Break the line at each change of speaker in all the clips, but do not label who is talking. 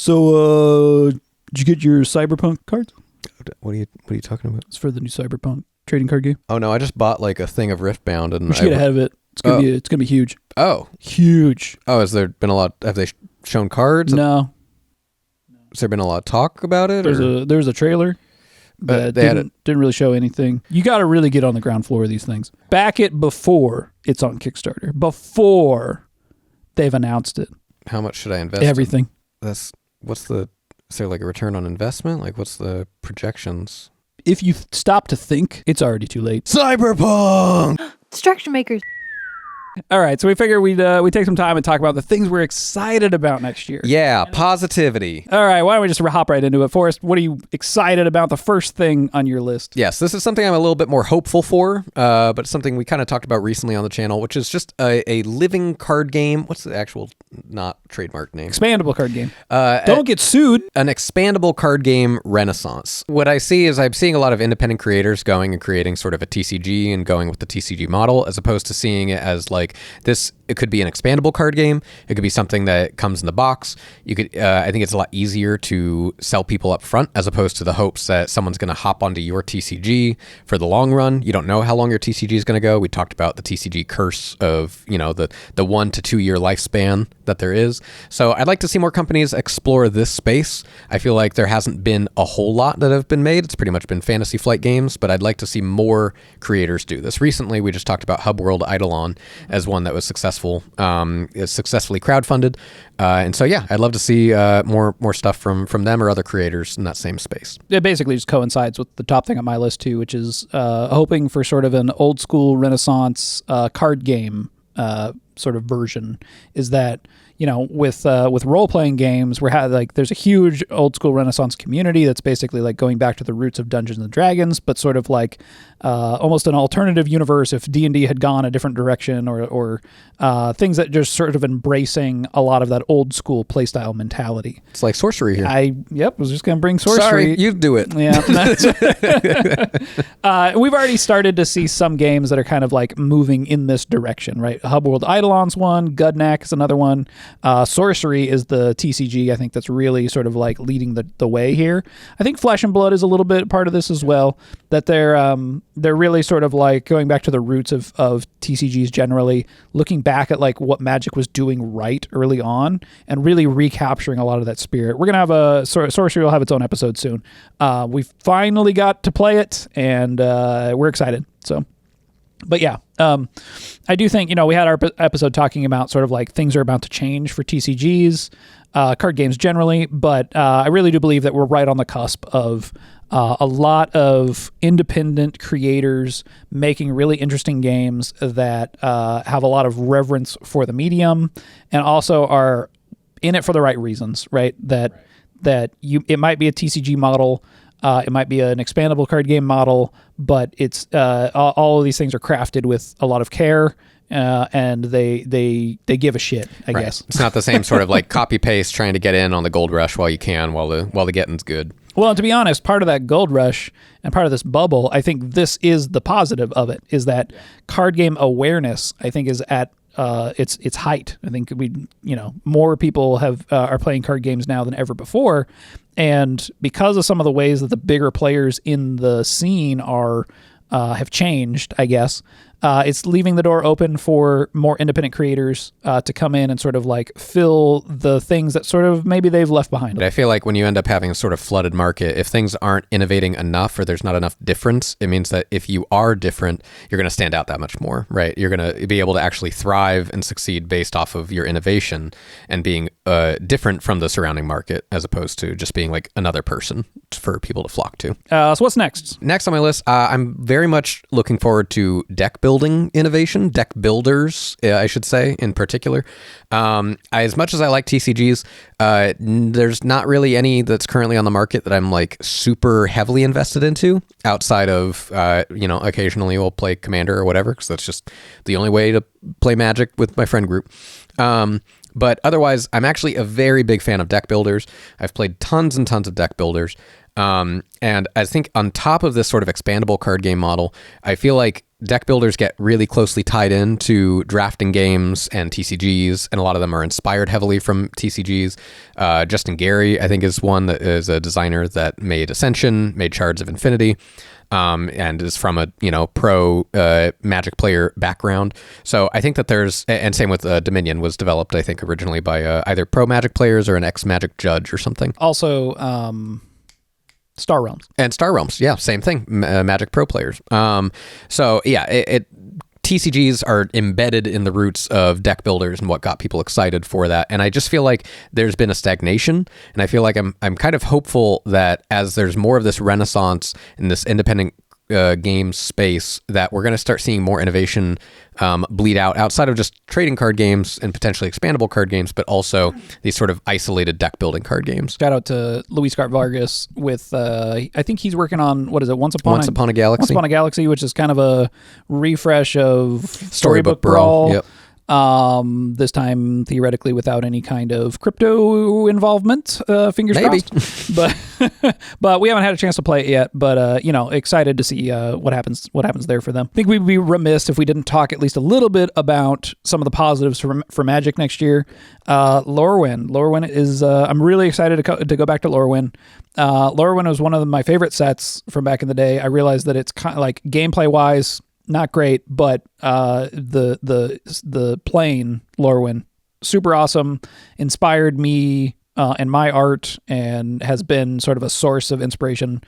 So, did you get your Cyberpunk cards?
What are you talking about?
It's for the new Cyberpunk trading card game.
Oh no, I just bought like a thing of Riftbound, and
You should get ahead of it. It's gonna be huge.
Oh,
huge.
Oh, has there been a lot? Have they shown cards?
No.
Has there been a lot of talk about it?
There's a trailer that didn't really show anything. You got to really get on the ground floor of these things. Back it before it's on Kickstarter. Before they've announced it.
How much should I invest?
Everything.
Is there like a return on investment? Like what's the projections?
If you stop to think, it's already too late.
Cyberpunk!
Distraction makers.
All right, so we figure we'd take some time and talk about the things we're excited about next year.
Yeah, positivity.
All right, why don't we just hop right into it? Forrest, what are you excited about? The first thing on your list?
Yes, this is something I'm a little bit more hopeful for, but it's something we kind of talked about recently on the channel, which is just a living card game. What's the actual, not trademark name?
Expandable card game. Don't get sued.
An expandable card game renaissance. What I see is I'm seeing a lot of independent creators going and creating sort of a TCG and going with the TCG model, as opposed to seeing it as like this. It could be an expandable card game. It could be something that comes in the box. You could. I think it's a lot easier to sell people up front, as opposed to the hopes that someone's going to hop onto your TCG for the long run. You don't know how long your TCG is going to go. We talked about the TCG curse of, the 1 to 2 year lifespan that there is. So I'd like to see more companies explore this space. I feel like there hasn't been a whole lot that have been made. It's pretty much been Fantasy Flight games, but I'd like to see more creators do this. Recently, we just talked about Hub World Eidolon as one that was successfully crowdfunded. And so, yeah, I'd love to see more stuff from them or other creators in that same space.
It basically just coincides with the top thing on my list, too, which is hoping for sort of an old school Renaissance card game sort of version. Is that, with role-playing games, there's a huge old school Renaissance community that's basically like going back to the roots of Dungeons and Dragons, but sort of like almost an alternative universe if D&D had gone a different direction, or things that just sort of embracing a lot of that old school playstyle mentality.
It's like sorcery here.
Was just going to bring sorcery.
Sorry, you do it.
Yeah. We've already started to see some games that are kind of like moving in this direction, right? Hub World Eidolon's one, Gudnak is another one. Sorcery is the TCG, I think, that's really sort of like leading the way here. I think Flesh and Blood is a little bit part of this as well, that they're really sort of like going back to the roots of TCGs generally, looking back at like what Magic was doing right early on and really recapturing a lot of that spirit. We're going to have Sorcery will have its own episode soon. We finally got to play it, and we're excited. So, but yeah, I do think, we had our episode talking about sort of like things are about to change for TCGs, card games generally, but I really do believe that we're right on the cusp of a lot of independent creators making really interesting games that have a lot of reverence for the medium and also are in it for the right reasons, right? That it might be a TCG model, it might be an expandable card game model, but it's all of these things are crafted with a lot of care. And they give a shit, I guess.
It's not the same sort of like copy paste trying to get in on the gold rush while you can, while the getting's good.
Well, and to be honest, part of that gold rush and part of this bubble, I think this is the positive of it, is that card game awareness, I think, is at its height. I think more people are playing card games now than ever before, and because of some of the ways that the bigger players in the scene have changed, I guess. It's leaving the door open for more independent creators to come in and sort of like fill the things that sort of maybe they've left behind.
But I feel like when you end up having a sort of flooded market, if things aren't innovating enough or there's not enough difference, it means that if you are different, you're going to stand out that much more, right? You're going to be able to actually thrive and succeed based off of your innovation and being different from the surrounding market, as opposed to just being like another person for people to flock to.
So what's next?
Next on my list, I'm very much looking forward to deck building innovation, deck builders, I should say, in particular. As much as I like TCGs, there's not really any that's currently on the market that I'm like super heavily invested into, outside of, occasionally we'll play Commander or whatever, because that's just the only way to play Magic with my friend group. But otherwise, I'm actually a very big fan of deck builders. I've played tons and tons of deck builders. And I think on top of this sort of expandable card game model, I feel like deck builders get really closely tied into drafting games and TCGs, and a lot of them are inspired heavily from TCGs. Justin Gary, I think, is one that is a designer that made Ascension, made Shards of Infinity, and is from a pro Magic player background. So I think that there's, and same with Dominion, was developed, I think, originally by either pro Magic players or an ex-Magic judge or something.
Also, Star Realms.
And Star Realms, yeah, same thing. Magic Pro players. So yeah, TCGs are embedded in the roots of deck builders and what got people excited for that. And I just feel like there's been a stagnation, and I feel like I'm kind of hopeful that as there's more of this renaissance in this independent game space, that we're going to start seeing more innovation bleed out outside of just trading card games and potentially expandable card games, but also these sort of isolated deck building card games.
Shout out to Luis Scott Vargas with, I think he's working on, what is it, Once Upon a Galaxy? Once Upon a Galaxy, which is kind of a refresh of Storybook Brawl.
Yep.
This time theoretically without any kind of crypto involvement, fingers crossed. But we haven't had a chance to play it yet, but excited to see what happens there for them. I think we'd be remiss if we didn't talk at least a little bit about some of the positives for Magic next year. Lorywn is I'm really excited to go back to Lorywn. Lorywn was one of my favorite sets from back in the day. I realized that it's kind of like gameplay wise not great, but the playing Lorywn, super awesome, inspired me and my art, and has been sort of a source of inspiration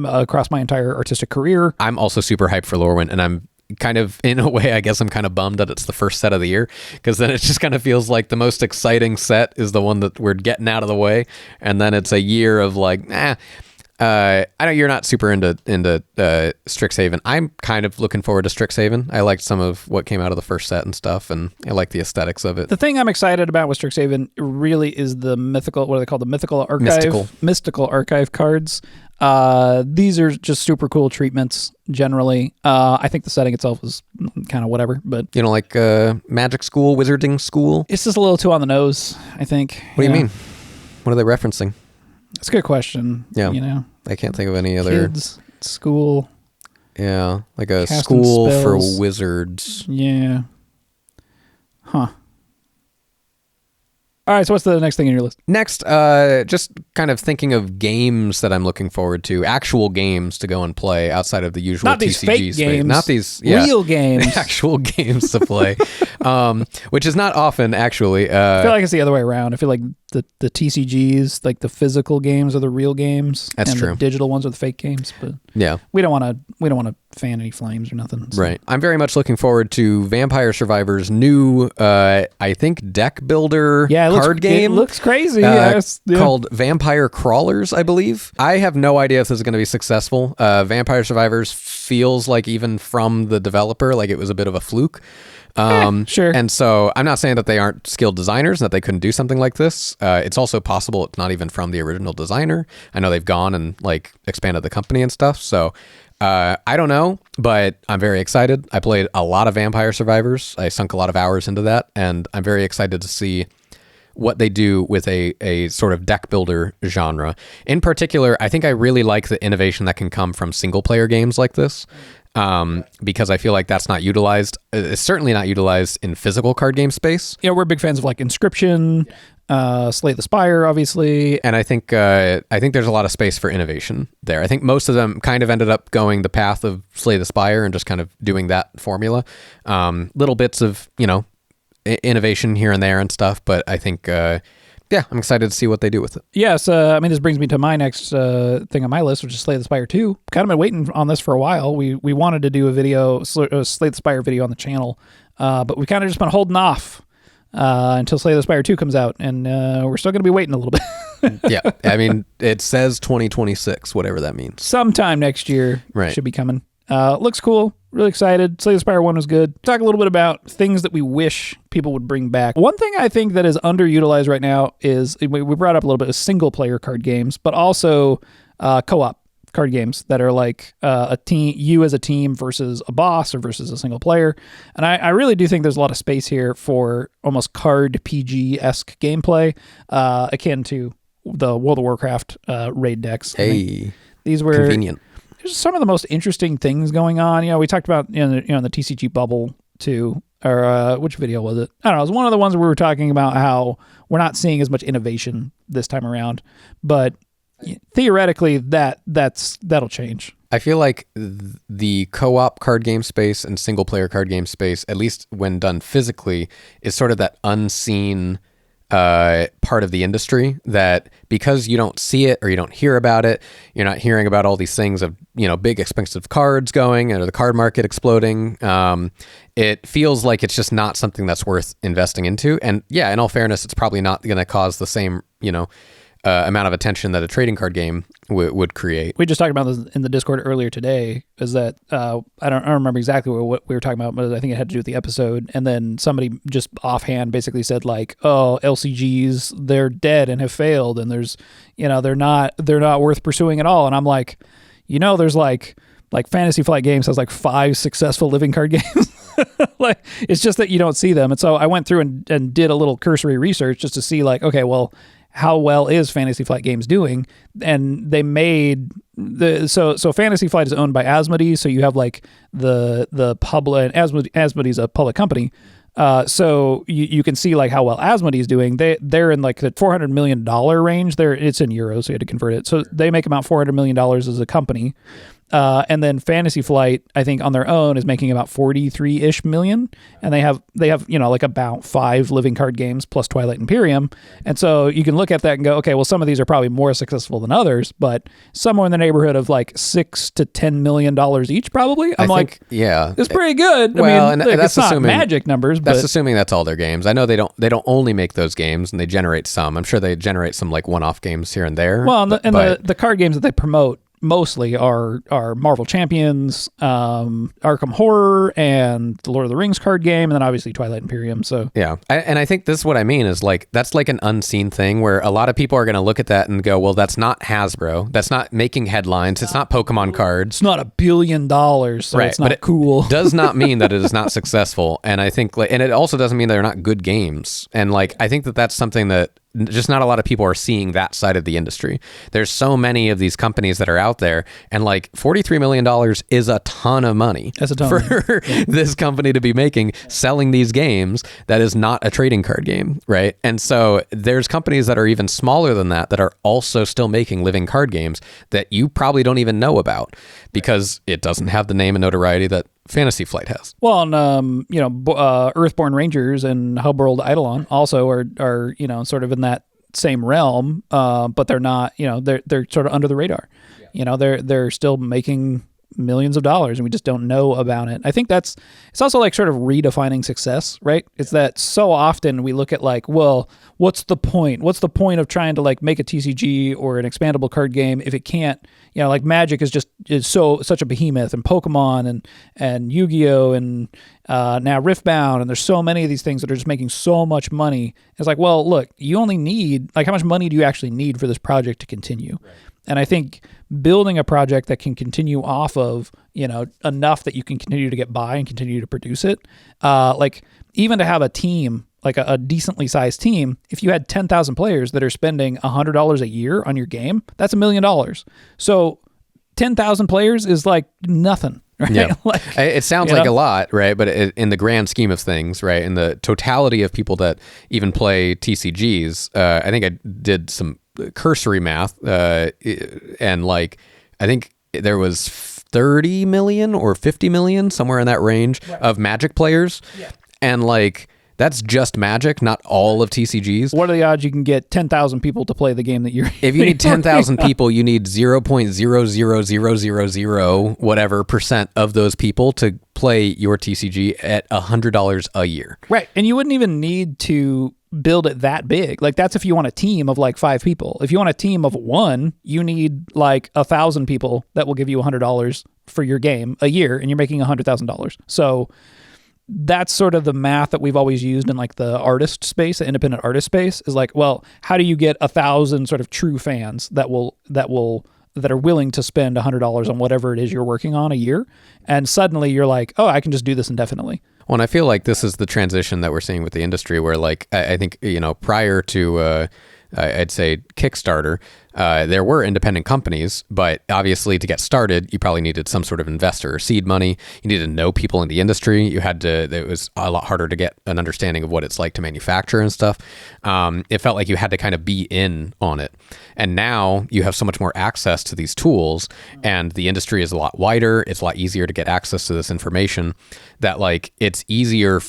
across my entire artistic career.
I'm also super hyped for Lorywn, and I'm kind of, in a way, I guess I'm kind of bummed that it's the first set of the year, because then it just kind of feels like the most exciting set is the one that we're getting out of the way, and then it's a year of like, I know you're not super into Strixhaven. I'm kind of looking forward to Strixhaven. I liked some of what came out of the first set and stuff, and I like the aesthetics of it.
The thing I'm excited about with Strixhaven really is the mythical, what are they called? The mythical archive? Mystical archive cards. These are just super cool treatments, generally. I think the setting itself is kind of whatever, but...
You know, like Magic School, Wizarding School?
It's just a little too on the nose, I think.
What do you mean? What are they referencing?
That's a good question.
Yeah. I can't think of any other...
Kids, school.
Yeah, like a school for wizards.
Yeah. Huh. All right, so what's the next thing in your list?
Next, just kind of thinking of games that I'm looking forward to, actual games to go and play outside of the usual
Not these
TCG
fake
space.
games.
Not these
real games.
Actual games to play, which is not often, actually.
I feel like it's the other way around. I feel like the TCGs, like the physical games, are the real games.
That's
and
true.
The digital ones are the fake games. But
yeah,
we don't want to fan any flames or nothing. So.
Right. I'm very much looking forward to Vampire Survivors' new, I think, deck builder card game.
It looks crazy.
Called Vampire Crawlers, I believe. I have no idea if this is going to be successful. Vampire Survivors feels like, even from the developer, like it was a bit of a fluke.
Sure.
And so I'm not saying that they aren't skilled designers and that they couldn't do something like this. It's also possible it's not even from the original designer. I know they've gone and like expanded the company and stuff. So I don't know, but I'm very excited. I played a lot of Vampire Survivors. I sunk a lot of hours into that, and I'm very excited to see what they do with a sort of deck builder genre. In particular, I think I really like the innovation that can come from single player games like this. Because I feel like that's not utilized. It's certainly not utilized in physical card game space.
Yeah, we're big fans of like Inscription, Slay the Spire, obviously.
And I think there's a lot of space for innovation there. I think most of them kind of ended up going the path of Slay the Spire and just kind of doing that formula. Little bits of, innovation here and there and stuff, but I think... I'm excited to see what they do with it.
Yes, this brings me to my next thing on my list, which is Slay the Spire 2. Kind of been waiting on this for a while. We wanted to do a Slay the Spire video on the channel, but we kind of just been holding off until Slay the Spire 2 comes out, and we're still going to be waiting a little bit.
Yeah, it says 2026, whatever that means.
Sometime next year,
right. Should
be coming. Looks cool. Really excited. Slay the Spire 1 was good. Talk a little bit about things that we wish people would bring back. One thing I think that is underutilized right now is, we brought up a little bit of single player card games, but also co-op card games that are like a team, you as a team versus a boss or versus a single player. And I really do think there's a lot of space here for almost card PG-esque gameplay, akin to the World of Warcraft raid decks.
Hey,
these were
convenient.
there's some of the most interesting things going on. We talked about in the TCG bubble too, or which video was it? I don't know. It was one of the ones where we were talking about how we're not seeing as much innovation this time around, but theoretically that'll change.
I feel like the co-op card game space and single player card game space, at least when done physically, is sort of that unseen part of the industry that because you don't see it or you don't hear about it, you're not hearing about all these things of, big expensive cards going or the card market exploding. It feels like it's just not something that's worth investing into. And yeah, in all fairness, it's probably not going to cause the same, amount of attention that a trading card game would create.
We just talked about this in the Discord earlier today, is that I don't remember exactly what we were talking about, but I think it had to do with the episode. And then somebody just offhand basically said like, oh, LCGs, they're dead and have failed, and there's, they're not worth pursuing at all. And I'm like, there's like Fantasy Flight Games has like 5 successful living card games. Like, it's just that you don't see them. And so I went through and did a little cursory research just to see like, okay, well, how well is Fantasy Flight Games doing? And they made so Fantasy Flight is owned by Asmodee, so you have like the public, Asmodee's a public company. So you can see like how well Asmodee is doing. They're in like the $400 million range. It's in euros, so you had to convert it. So they make about $400 million as a company. And then Fantasy Flight, I think on their own, is making about 43-ish million, and they have like about 5 living card games plus Twilight Imperium. And so you can look at that and go, okay, well, some of these are probably more successful than others, but somewhere in the neighborhood of like $6 to $10 million each, probably. I think,
yeah,
it's pretty good.
Well,
and
that's
it's not
assuming
magic numbers, but
that's assuming that's all their games. I know they don't only make those games, and they generate some. I'm sure they generate some like one-off games here and there.
Well, the card games that they promote mostly are Marvel Champions, Arkham Horror, and the Lord of the Rings card game, and then obviously Twilight Imperium. So
yeah, and I think this is what I mean is like that's like an unseen thing where a lot of people are going to look at that and go, well, that's not Hasbro, that's not making headlines, it's not Pokemon cards,
it's not $1 billion, so
right,
it's not
but
cool.
It does not mean that it is not successful, and I think and it also doesn't mean they're not good games, and like I think that's something that just not a lot of people are seeing that side of the industry. There's so many of these companies that are out there, and like $43 million is a ton of money.
That's a ton
for this company to be making, selling these games that is not a trading card game, right? And so there's companies that are even smaller than that are also still making living card games that you probably don't even know about because it doesn't have the name and notoriety that Fantasy Flight has.
Well, and Earthborn Rangers and Hubworld Eidolon also are sort of in that same realm, but they're not. They're sort of under the radar. Yeah. They're still making millions of dollars, and we just don't know about it. I think it's also like sort of redefining success, right? It's that so often we look at like, well, what's the point? What's the point of trying to like make a TCG or an expandable card game if it can't, like Magic is such a behemoth, and Pokemon and Yu-Gi-Oh and now Riftbound, and there's so many of these things that are just making so much money. It's like, well, look, you only need like how much money do you actually need for this project to continue? Right. And I think building a project that can continue off of, enough that you can continue to get by and continue to produce it, like even to have a team, like a decently sized team, if you had 10,000 players that are spending $100 a year on your game, that's $1 million. So 10,000 players is like nothing. Right?
Yeah. It sounds like a lot, right? But in the grand scheme of things, right, in the totality of people that even play TCGs, I think I did some cursory math, and like I think there was 30 million or 50 million, somewhere in that range, right, of Magic players. Yeah. And like that's just Magic, not all of TCGs.
What are the odds you can get 10,000 people to play the game that you're...
If you need 10,000 people, you need 0.00000 whatever percent of those people to play your TCG at $100 a year.
Right. And you wouldn't even need to build it that big. Like that's if you want a team of like 5 people. If you want a team of 1, you need like 1,000 people that will give you $100 for your game a year, and you're making $100,000. So that's sort of the math that we've always used in like the artist space, the independent artist space, is like, well, how do you get 1,000 sort of true fans that are willing to spend $100 on whatever it is you're working on a year? And suddenly you're like, oh, I can just do this indefinitely.
Well, and I feel like this is the transition that we're seeing with the industry where like, I think, prior to, I'd say Kickstarter, there were independent companies, but obviously to get started, you probably needed some sort of investor or seed money. You needed to know people in the industry. It was a lot harder to get an understanding of what it's like to manufacture and stuff. It felt like you had to kind of be in on it. And now you have so much more access to these tools, and the industry is a lot wider. It's a lot easier to get access to this information, that like it's easier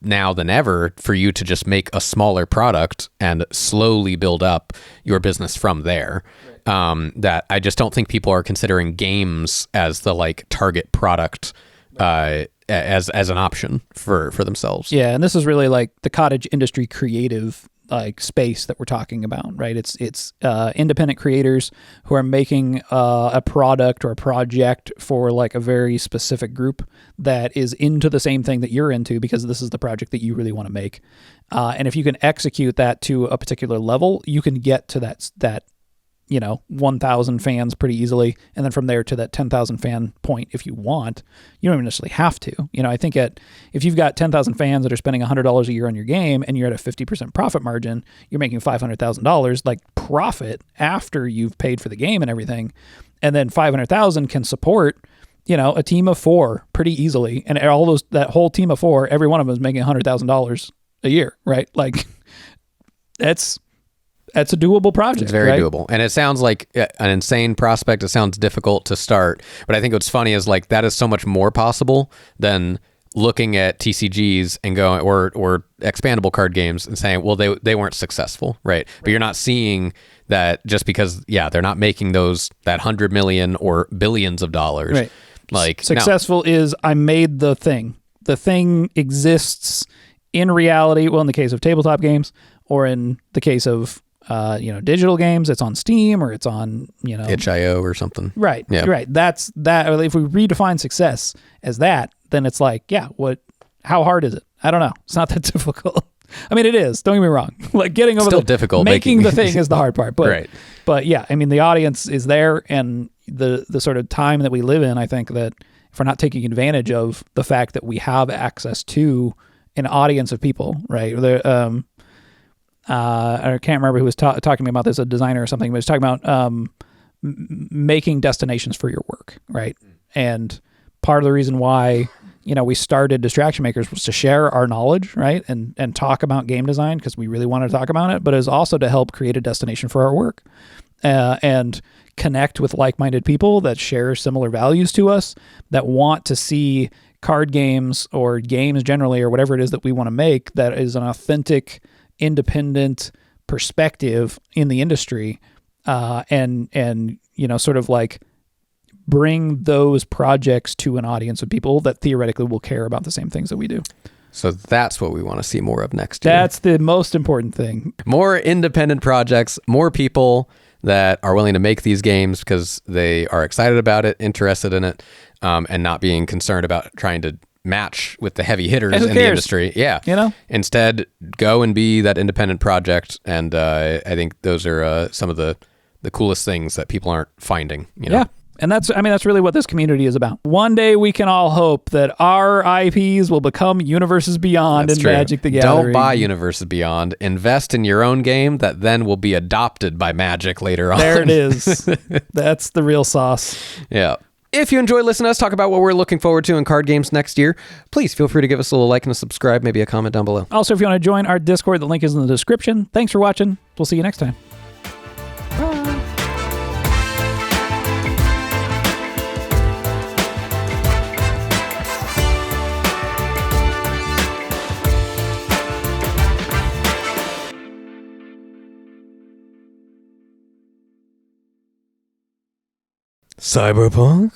now than ever for you to just make a smaller product and slowly build up your business from there. Right. That I just don't think people are considering games as the like target product as an option for themselves.
Yeah, and this is really like the cottage industry creative like space that we're talking about, right? It's independent creators who are making a product or a project for like a very specific group that is into the same thing that you're into, because this is the project that you really want to make. And if you can execute that to a particular level, you can get to that 1,000 fans pretty easily. And then from there to that 10,000 fan point, if you want, you don't even necessarily have to. I think if you've got 10,000 fans that are spending $100 a year on your game and you're at a 50% profit margin, you're making $500,000 like profit after you've paid for the game and everything. And then 500,000 can support, a team of 4 pretty easily. And that whole team of 4, every one of them is making $100,000 a year, right? Like that's a doable project.
It's very
right?
doable. And it sounds like an insane prospect. It sounds difficult to start. But I think what's funny is like that is so much more possible than looking at TCGs and going or expandable card games and saying, well, they weren't successful, right? But you're not seeing that just because, they're not making that 100 million or billions of dollars.
Right.
Like
successful is I made the thing. The thing exists in reality. Well, in the case of tabletop games, or in the case of digital games, it's on Steam or it's on,
itch.io or something.
Right.
Yeah.
Right. That's that. If we redefine success as that, then it's like, how hard is it? I don't know. It's not that difficult. I mean, it is. Don't get me wrong. Like getting over
still difficult.
Making the thing is the hard part. But,
right.
But yeah, I mean, the audience is there, and the sort of time that we live in, I think that if we're not taking advantage of the fact that we have access to an audience of people, right? I can't remember who was talking to me about this, a designer or something, but he was talking about making destinations for your work, right? And part of the reason why, we started Distraction Makers was to share our knowledge, right? And talk about game design because we really wanted to talk about it, but it was also to help create a destination for our work and connect with like-minded people that share similar values to us, that want to see card games or games generally or whatever it is that we want to make that is an authentic, independent perspective in the industry, and sort of like bring those projects to an audience of people that theoretically will care about the same things that we do.
So that's what we want to see more of next year.
That's the most important thing.
More independent projects, more people that are willing to make these games because they are excited about it, interested in it, and not being concerned about trying to match with the heavy hitters in the industry. Yeah. Instead, go and be that independent project. And I think those are some of the coolest things that people aren't finding.
Yeah. And that's really what this community is about. One day we can all hope that our IPs will become Universes Beyond and Magic the Gathering.
Don't buy Universes Beyond. Invest in your own game that then will be adopted by Magic later on.
There it is. That's the real sauce.
Yeah. If you enjoy listening to us talk about what we're looking forward to in card games next year, please feel free to give us a little like and a subscribe, maybe a comment down below.
Also, if you want to join our Discord, the link is in the description. Thanks for watching. We'll see you next time. Bye.
Cyberpunk